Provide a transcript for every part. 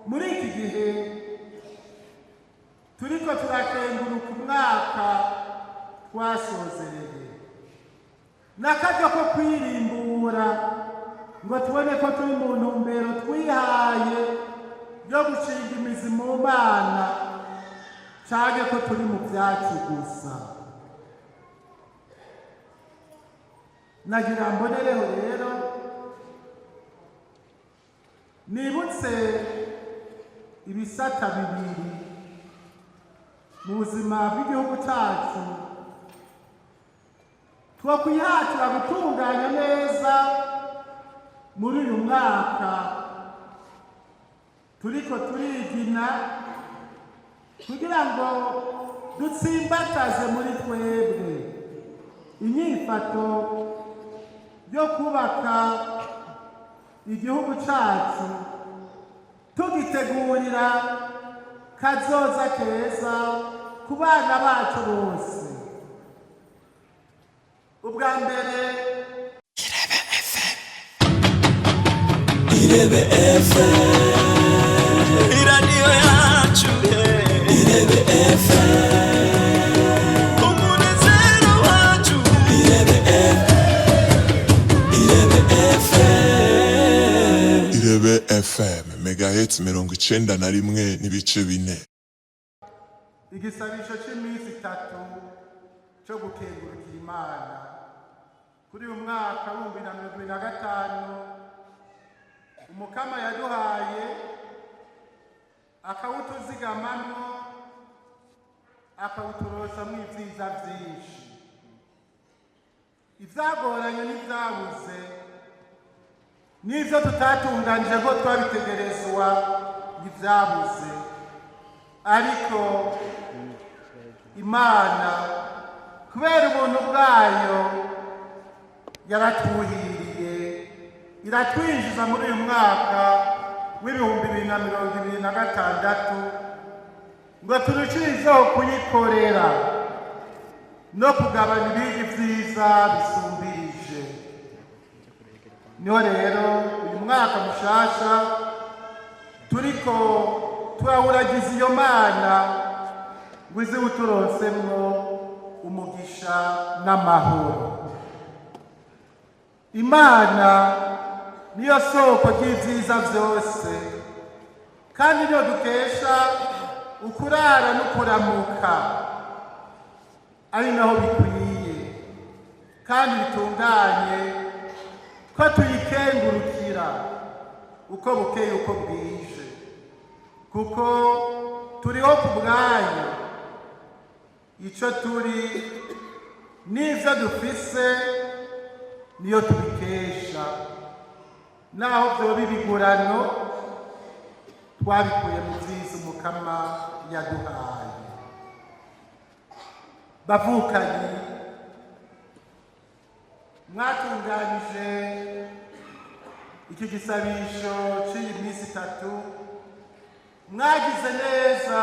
muri iki gihe turiko turakenguruka umwaka twasozereye n'akaryo ko kwirimbura ngo tubone ko turi mu ntumbero twihaye yo gushinga imizi mu Mana canke ko turi mu vyacu gusa. Nagira mbonereho rero nibutse ibisata bibiri mu buzima bw'igihugu cacu twokwihatira gutunganya neza muri uyu mwaka turiko turigina kugira ngo dutsimbataze muri twebwe inyifato yo kubaka igihugu cacu tugitegurira kazoza keza ku bana bacu bose. Ubwa mbere Irebe FM iradiyo yacu Irebe FM umunezero wacu Irebe FM Irebe FM megahertz 91.4. igisabisho cy'iminsi 3 cyo gukengurukira Imana kuri uyu mwaka wa 2025 umukama yaduhaye akawutuzigamamo akawuturosamo ibyiza byinshi. Ivyagoranye n'ivyabuze n'ivyo tutatunganije ko twabitegerezwa n'ivyabuze, ariko Imana kubera ubuntu bwayo yaratuhiriye iratwinjiza muri uyu mwaka w'ibihumbi 2026 ngo turushirizeho kuyikorera no kugabanya ibindi vyiza bisumbirije. Niho rero uyu mwaka mushasha turiko turahuragiza iyo Mana ngo ize uturonsemwo umugisha n'amahoro. Imana niyo soko ry'ivyiza vyose kandi niyo dukesha ukurara n'ukuramuka, ari naho bikwiye kandi bitunganye ko tuyikengurukira uko bukeye uko bwije, kuko turiho ku bwayo. Ico turi n'ivyo dufise niyo tubikesha, naho vyoba ibigurano twabikuye mu vyiza umukama yaduhaye. Bavukanyi, mwatunganije iki gisabisho c'iyi minsi 3, mwagize neza.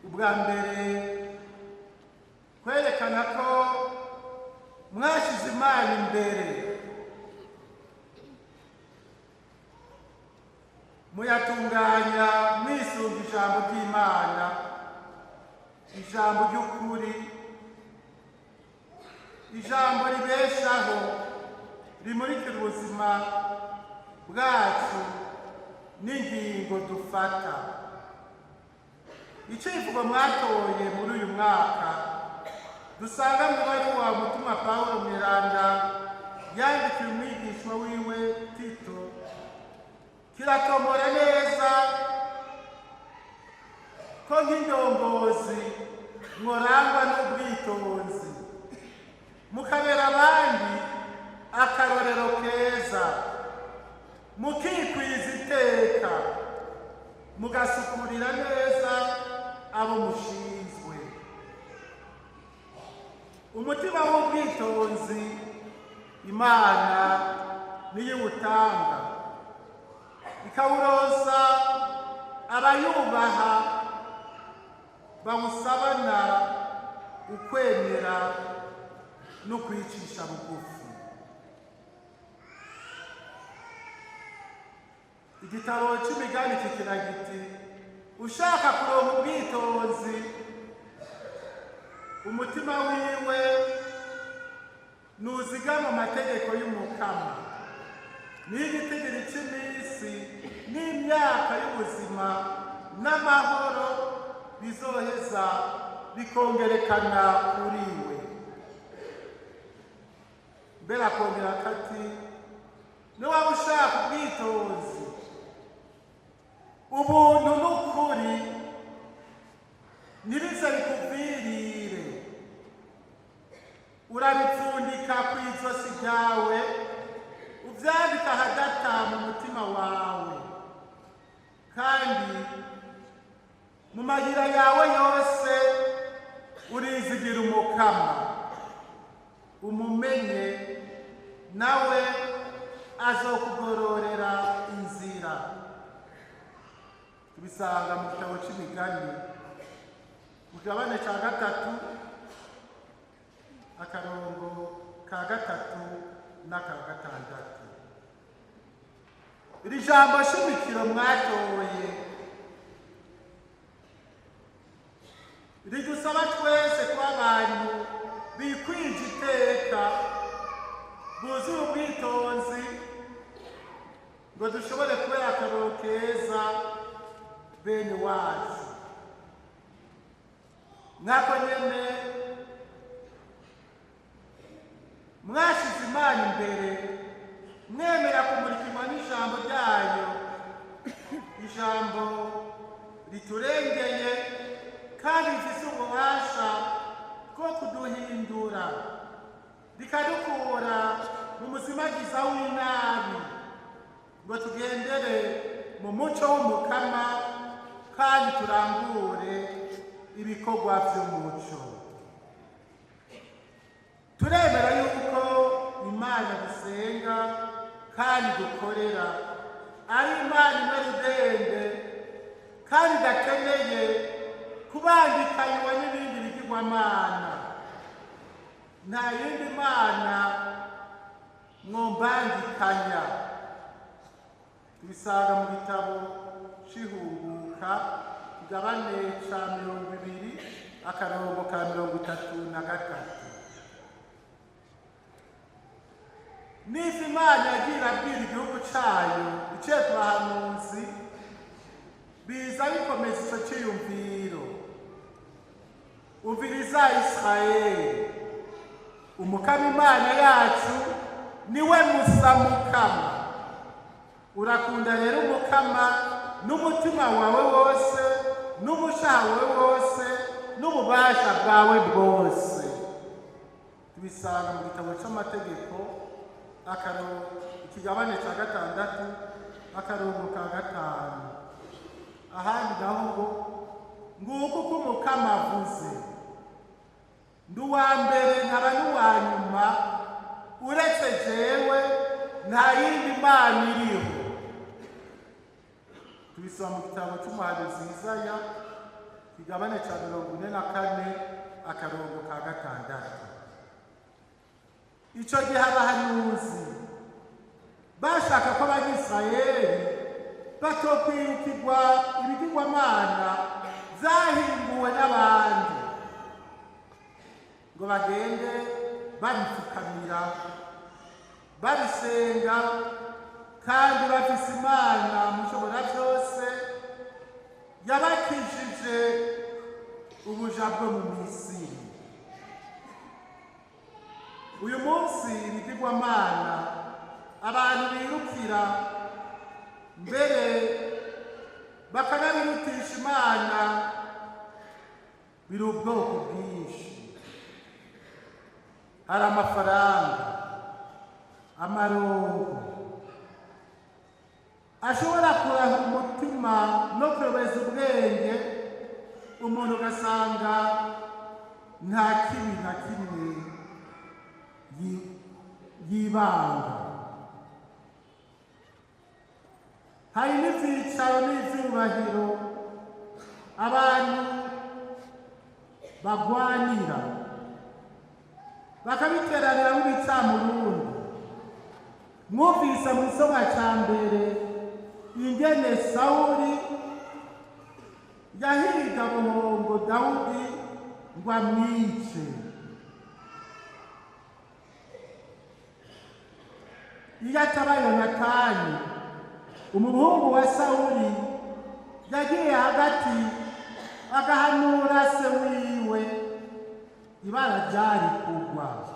Ubwa mbere kwerekana ko mwashize Imana imbere, muyatunganya mwisunga ijambo ry'Imana, ijambo ry'ukuri, ijambo ribeshaho rimurikira ubuzima bwacu n'ingingo dufata. Icivugo mwatoye muri uyu mwaka dusanga mu baruwa Mutima Pawulo Mweranda yandikiye umwigishwa wiwe Tito kiratomora neza ko nk'indongozi mworangwa n'ubwitonzi, mukabera abandi akarorero keza, mukikwiza iteka, mugasukurira neza abo mushinzwe. Umutima w'ubwitonzi Imana niyo iwutanga, ikawurosa abayubaha bawusabana ukwemera no kwicisha bugufi. igitabo c'imigani kigira giti ushaka kuronka ubwitonzi umutima wiwe nuzigama amategeko y'umukama n'igitigiri c'iminsi n'imyaka y'ubuzima n'amahoro bizoheza bikongerekana kuri we. Mbere akongera kati niwaba ushaka ubwitonzi ubuntu n'ukuri ntibize bikuvirire urabipfundika kw'izosi ryawe uvyandika hagata mu mutima wawe kandi mu mayira yawe yose urizigira umukama umumenye nawe azokugororera inzira. Tubisanga mu gitabo c'imigani mu kigabane ca gatatu akarongo ka gatatu n'aka gatandatu. Iri jambo shimikiro mwatoye ridusaba twese kuba abantu bikwije iteka buzuye ubwitonzi ngo dushobore kubera akaroro keza bene wacu. Mwako nyene mwashize Imana imbere mwemera kumurikirwa n'ijambo ryayo, ijambo riturengeye kandi rifise ububasha bwo kuduhindura rikadukura mu muzimagiza w'inabi ngo tugendere mu muco w'umukama kandi turangure ibikorwa vy'umuco. Turemera yuko Imana dusenga kandi dukorera ari Imana imwe rudende kandi idakeneye kubangikanywa n'ibindi bigirwamana. Nta yindi mana mwombangikanya. Tubisanga mu gitabo c'Ihunguka kigabane ca 20 akarongo ka 33. Nizi Imana yagira abwira igihugu cayo iciye ku bahanuzi biza bikomeza ico ciyumviro. Umviriza Israeli, umukama Imana yacu niwe musa mukama. Urakunda rero umukama n'umutima wawe wose n'umushaha wawe wose n'ububasha bwawe bwose. Tubisanga mu gitabo c'amategeko ikigabane ca gatandatu akarongo ka gatanu. Ahandi naho ngo nguko uko umukama avuze ndi uwa mbere nkaba n'uwa nyuma uretse jewe nta yindi mana iriho. Tubisoma mu gitabo c'umuhanuzi Yesaya kigabane ca 44 akarongo ka gatandatu. Ico gihe abahanuzi bashaka ko abanyisirayeli batokwirukirwa ibigirwamana vyahinguwe n'abandi ngo bagende babipfukamira babisenga kandi bafise Imana mushobora vyose yabakijije ubuja bwo mu Misiri. Uyu munsi ibigirwamana abantu birukira mbere bakanabirutisha Imana biri ubwoko bwinshi. Hari amafaranga, amarongo ashobora kuraha umutima no kurobeza ubwenge umuntu ugasanga nta kibi na kimwe yibanga. Hari n'ivyicaro n'ivyubahiro abantu bagwanira bakabiteranira nk'ibicamurundi. Mwumvise mu gisomwa ca mbere ngo amwice. Iyo ataba Yonatani, umuhungu wa Sawuli, yagiye hagati agahanura se wiwe, ibara ryari kugwa.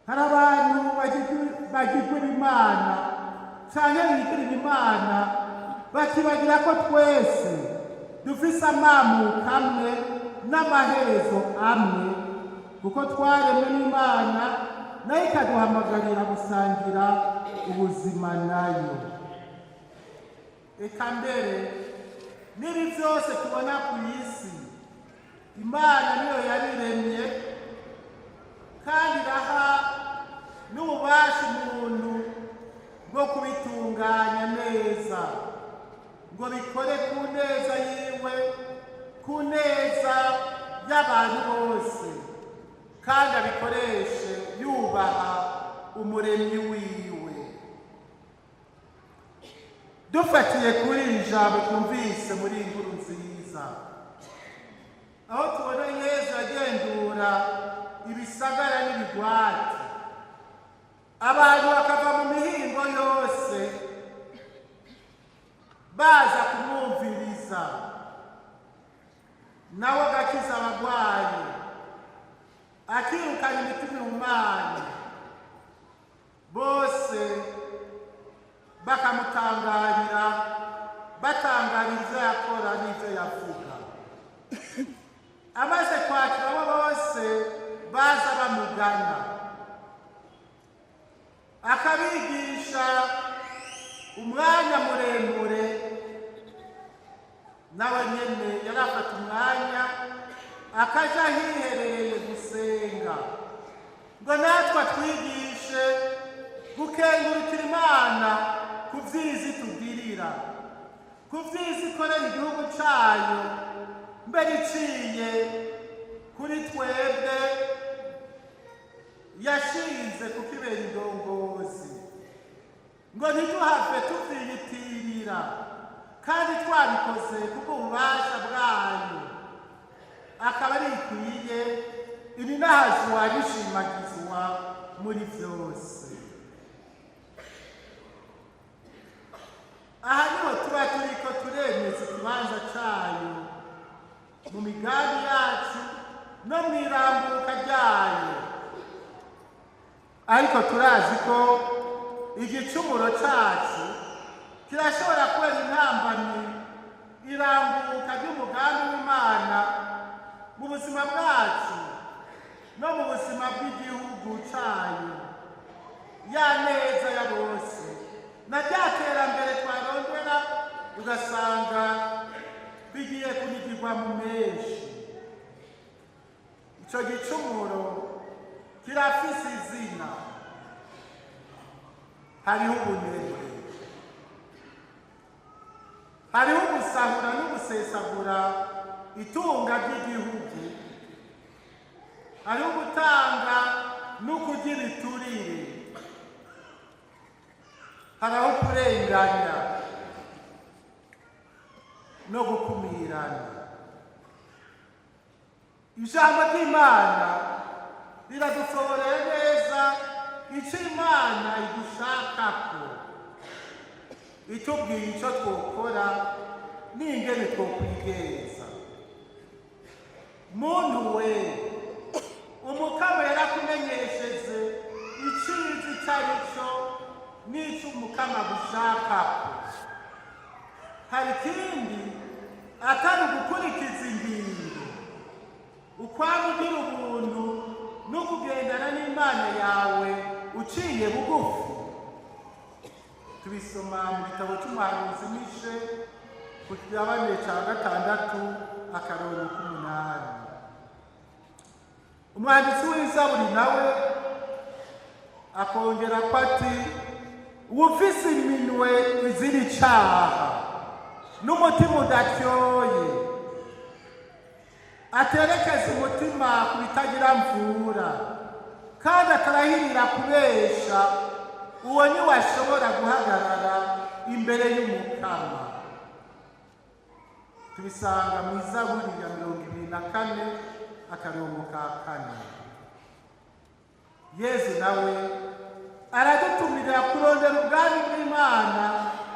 Hari abantu bagirira Imana canke bigirira Imana bakibagira ko twese dufise amamuko amwe n'amaherezo amwe, kuko twaremwe n'Imana nayo ikaduhamagarira gusangira ubuzima nayo. Eka mbere n'ibi byose tubona ku isi Imana niyo yabiremye, kandi iraha n'ububasha umuntu bwo kubitunganya neza ngo bikore ku neza yiwe, ku neza y'abantu bose, kandi abikoreshe yubaha umuremyi wiwe. Dufatiye kuri iri jambo twumvise muri inkuru nziza, aho tubona Yesu agendura ibisagara n'ibigwati, abantu bakava mu mihingo yose baza kumwumviriza, nawe agakiza abagwayi, akirukana imitima ihumanye, bose bakamutangarira, batangarira ivyo yakora n'ivyo yavuga. Amaze kwakira abo bose baza bamugana, akabigisha umwanya muremure, nawe nyene yarafata umwanya akaja hiherereye gusenga, ngo natwe twigishe gukengurukira Imana ku vyiza itugirira, ku vyiza ikorera igihugu cayo, mbere iciye kuri twebwe yashinze kukibera indongozi, ngo ntiduhave tuvyiyitirira, kandi twabikoze kuko ububasha bwayo akaba ari ikwiye ibinahazwa bishimagizwa muri vyose. Aha niho tuba turiko turemeza ikibanza cayo mu migambi yacu no mw'irambuka ryayo, ariko turazi ko igicumuro cacu kirashobora kubera intambamyi irambuka ry'umugambi w'Imana mu buzima bwacu no mu buzima bw'igihugu cayo, ya neza ya bose na rya terambere twarondera ugasanga bigiye kunigirwa mu menshi. Ico gicumuro kirafise izina, hariho ubunebwe, hariho ugusahura n'ugusesagura itunga ry'igihugu, hariho gutanga n'ukugira iturire, hariho kurenganya no gukumirana. Ijambo ry'Imana riradusohorera neza ico Imana idushakako, itubwiye ico twokora n'ingene twokwigenza. Muntu we, umukama yarakumenyesheje iciza ico arico n'ico umukama gushakako. Hari ikindi atari ugukurikiza ingingo, ukwama ugira ubuntu no kugendana n'Imana yawe uciye bugufi. Tubisoma mu gitabo c'umuhanuzi Mishe ku kigabane ca 6 akarongo k'8. Umwanditsi w'Izaburi nawe akongera ko ati, uwufise iminwe izira icaha n'umutima udatyoye, aterekeza umutima ku bitagira mvura, kandi akarahirira kubesha, uwo niwe ashobora guhagarara imbere y'umukama. tubisanga mu Zaburi ya 24 akarongo ka 4. Yesu nawe aradutumira kurondera ubwami bw'Imana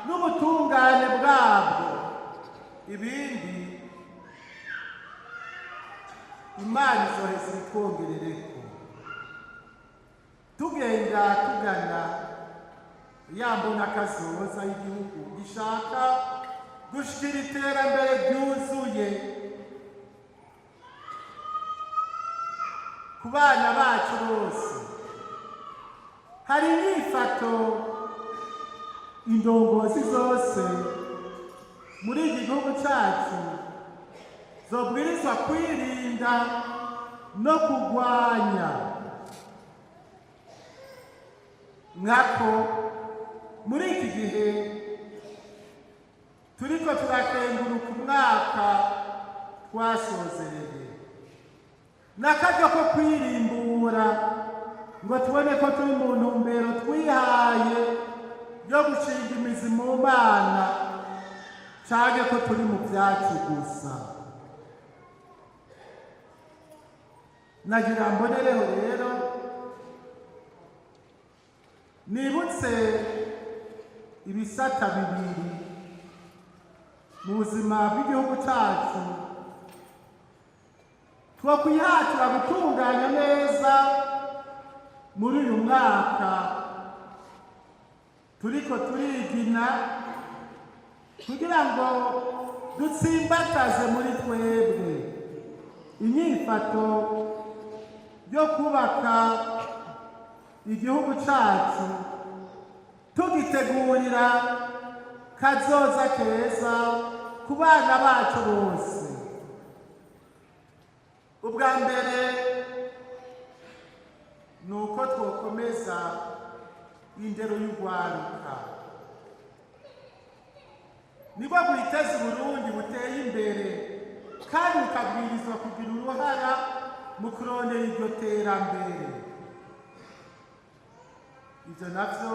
n'ubutungane bwabwo, ibindi Imana izoheza ibitwongerereko. Tugenda tugana ya mbona kazoza y'igihugu gishaka gushikira iterambere ryuzuye ku bana bacu bose. Hari inyifato indongozi zose muri iki gihugu cyacu zobwirizwa kwirinda no kurwanya, nkako muri iki gihe turiko turakenguruka umwaka twasozereye, n'akaryo ko kwirimbura ngo tubone ko turi mu ntumbero twihaye yo gushinga imizi mu Mana, canke ko turi mu vyacu gusa. Nagira mbonereho rero nibutse ibisata bibiri mu buzima bw'igihugu cyacu twakwihatira gutunganya neza muri uyu mwaka turiko turigina, kugira ngo dutsimbataze muri twebwe inyifato yo kubaka igihugu cyacu, tugitegurira kazoza keza ku bana bacu bose. Ubwa mbere ni uko twokomeza indero y'urwaruka, nibwo bwiteza Uburundi buteye imbere kandi bukabwirizwa kugira uruhara mu kurondera iryo terambere. Ivyo navyo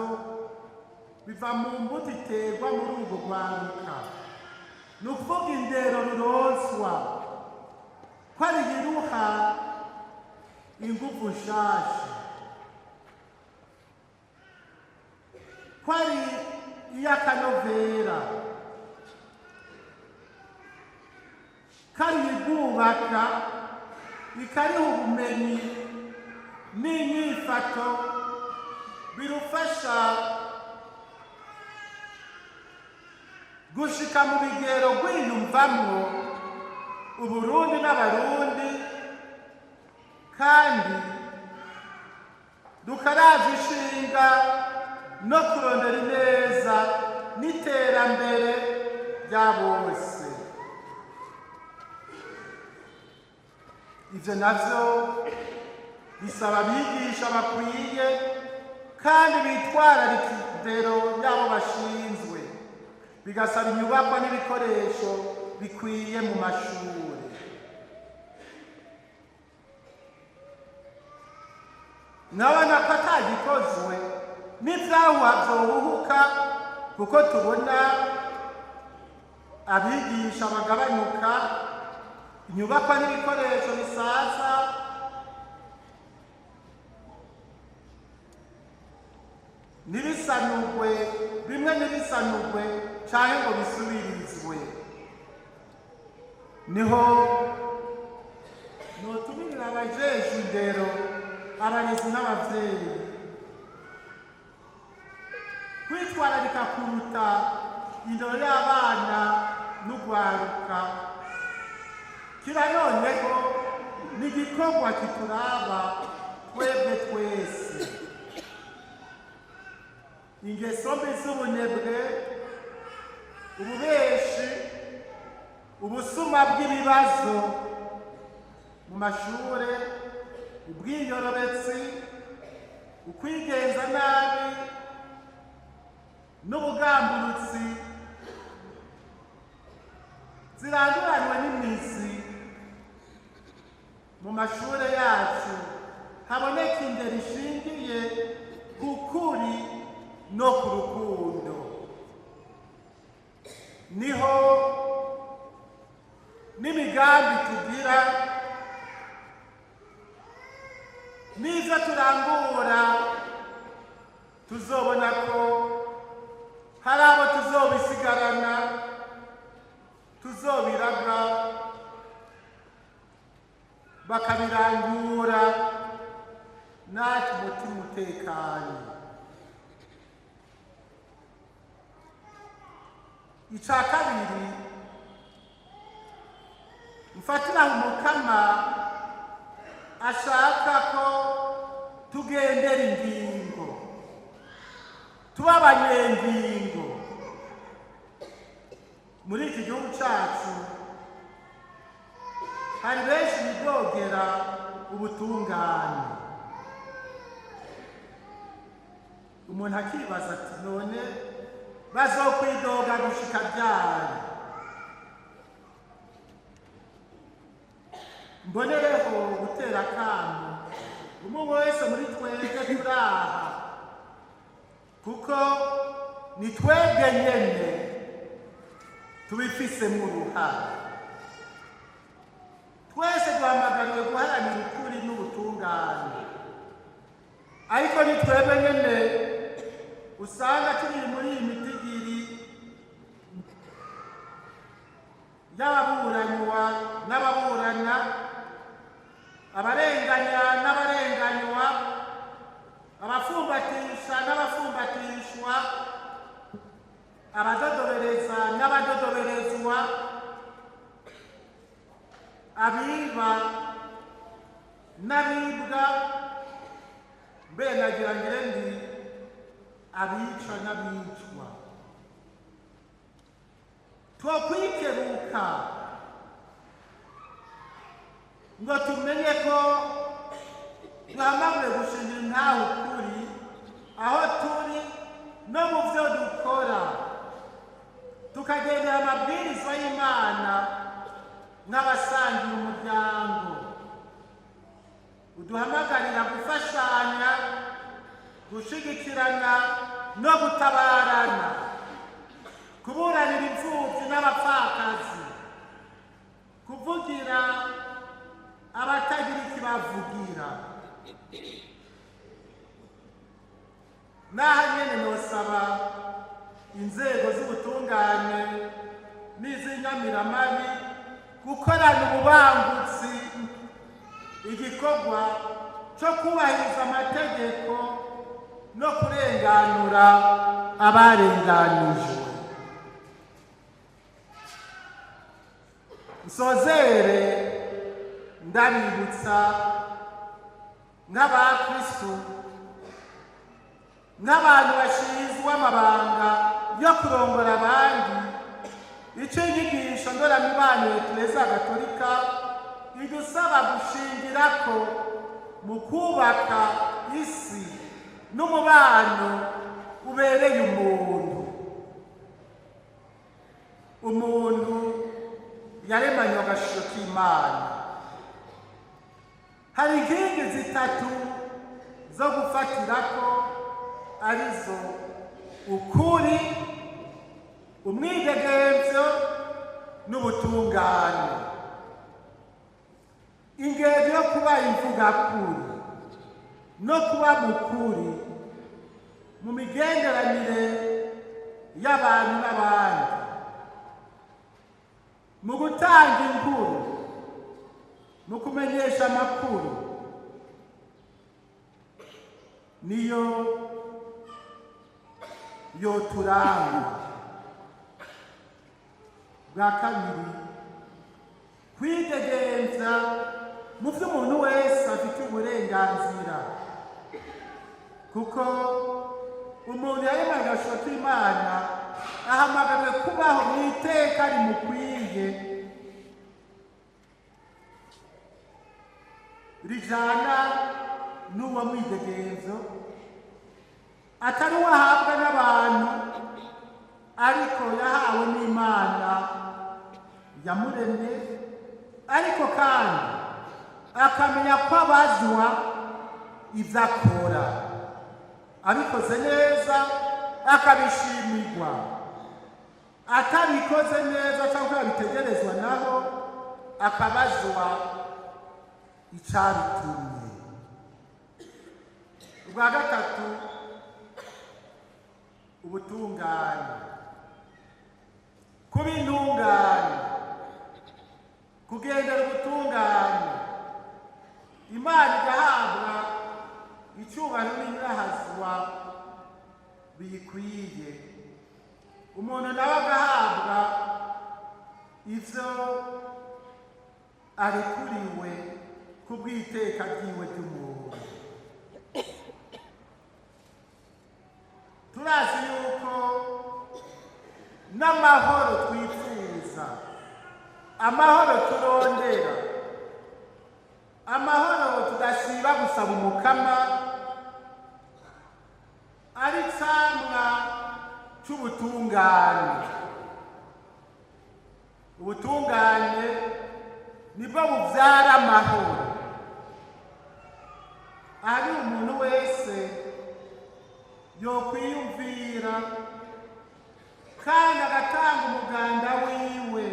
biva mu mbuto iterwa muri urwo rwaruka, ni ukuvuga indero ruronswa ko ari iruha inguvu nshasha, ko ari iy'akanovera, ko ari ibwubaka, ikariha ubumenyi n'inyifato birufasha gushika mu bigero rwiyumvamwo Uburundi n'Abarundi, kandi dukaravya ishinga no kurondera ineza n'iterambere rya bose. Ivyo navyo bisaba abigisha bakwiye kandi bitwararika indero yabo bashinzwe, bigasaba inyubakwa n'ibikoresho bikwiye mu mashuri. Nabona ko atagikozwe n'ivyahuha vyohuhuka, kuko tubona abigisha bagabanyuka, inyubakwa n'ibikoresho bisaza, nibisanurwe bimwe nibisanurwe canke ngo bisubirizwe. Niho notumirira abajejwe indero, abarezi n'abavyeyi kwitwararika kuruta indero y'abana n'urwaruka. Kira noneho ni igikorwa kituraba twebwe twese. Ingeso mbi z'ubunebwe, ububeshi, ubusuma bw'ibibazo mu mashure, ubwiyorobetsi, ukwigenza nabi n'ubugamburutsi ziranduranwe n'imizi mu mashure yacu, haboneka indero ishingiye ku kuri no ku rukundo. Niho n'imigambi tugira n'ivyo turangura, tuzobona ko hari abo tuzobisigarana, tuzobiraga bakabirangura natwe umutima utekanye. Ica kabiri, mfatira Umukama ashaka ko tugendera ingingo, tuba abanyengingo. Muri iki gihugu cacu hari benshi bidogera ubutungane. Umuntu akibaza ati none bazokwidoga gushika ryari? Mbonereho gutera akamo umwe wese muri twebwe turaha, kuko ni twebwe nyene tubifisemo uruhare. Twese duhamagariwe guharanira ukuri n'ubutungane, ariko ni twebwe nyene usanga turi muri iyi mitigiri y'ababuranywa n'ababurana, abarenganya n'abarenganywa, abafumbatisha n'abafumbatishwa, abadodobereza n'abadodoberezwa, abiba n'abibwa, mbere nagira ngire ndi abica n'abicwa. Twokwikeruka ngo tumenye ko duhamagariwe gushingira intahe ukuri aho turi no mu byo dukora, tukagendera amabwiriza y'Imana nk'abasangiye umuryango. Uduhamagarira gufashanya, gushigikirana no gutabarana, kuburanira imfuvyi n'abapfakazi, kuvugira abatagira ikibavugira. Naha nyene nosaba inzego z'ubutungane n'iz'inyamiramabi gukorana ububangutsi igikorwa cyo kubahiriza amategeko no kurenganura abarenganijwe. Nsozere ndabibutsa nk'abakristu, n'abantu bashinzwe amabanga yo kurongora abandi, icyo inyigisho ndoramibano ya Eklezia Gatolika idusaba gushingirako mu kubaka isi n'umubano ubereye umuntu yaremanywe agashusho k'Imana. Hari inkingi zitatu zo gufatirako, arizo ukuri, umwidegemvyo n'ubutungane. Ingendo yo kuba imvugakuri no kuba mukuri mu migenderanire y'abantu n'abandi, mu gutanga inkuru, mu kumenyesha amakuru, niyo yoturanga. Bwa kabiri, kwidegemvya mu vyo umuntu wese afite uburenganzira, kuko umuntu yaremanywe agashusho k'Imana ahamagariwe kubaho mu iteka rimukwiye rijana n'uwo mwidegemvyo, atari uwahabwa n'abantu, ariko yahawe n'Imana yamuremye, ariko kandi akamenya ko abazwa ivyo akora, abikoze neza akabishimirwa, atabikoze neza cyangwa yabitegerezwa naho akabazwa icabitumye. Ubwa gatatu, ubutungane. Kuba intungane, kugendera ubutungane, Imana igahabwa icyubahiro n'irahazwa biyikwiye, umuntu nawe agahabwa ivyo arekuriwe kubw'iteka ryiwe ry'umuntu. Turazi yuko n'amahoro twifuza, amahoro turondera, amahoro tudasiba gusaba umukama, ari camwa c'ubutungane. Ubutungane nibwo buvyara amahoro. Ari umuntu wese yokwiyumvira kandi agatanga umuganda wiwe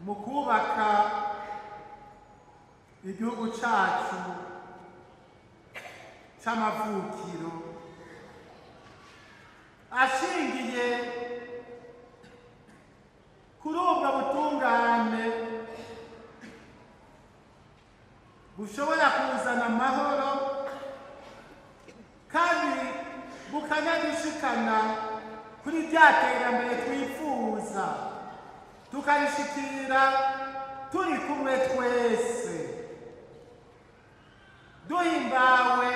mu kubaka igihugu cacu c'amavukiro, ashingiye kuri ubwo butungane bushobora kuzana amahoro kandi bukanagishikana kuri rya terambere twifuza, tukarishikira turi kumwe twese, duhimbawe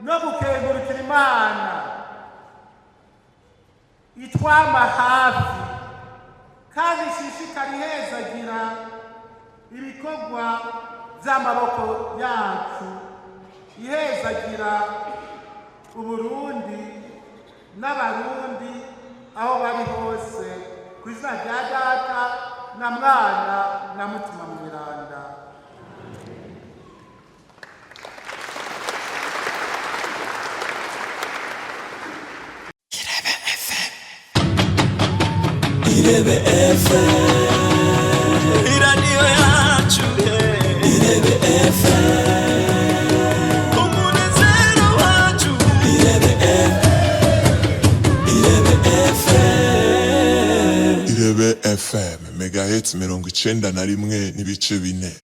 no gukengurukira Imana itwama hafi kandi ishishikara ihezagira ibikorwa vy'amaboko yacu, ihezagira Uburundi n'abarundi aho bari hose, kw'izina rya Data na Mwana na Mutima Mweranda. Irebe FM, iradiyo yacu. Irebe FM, umunezero wacu. Irebe FM, Irebe FM, Megahertz 91.4.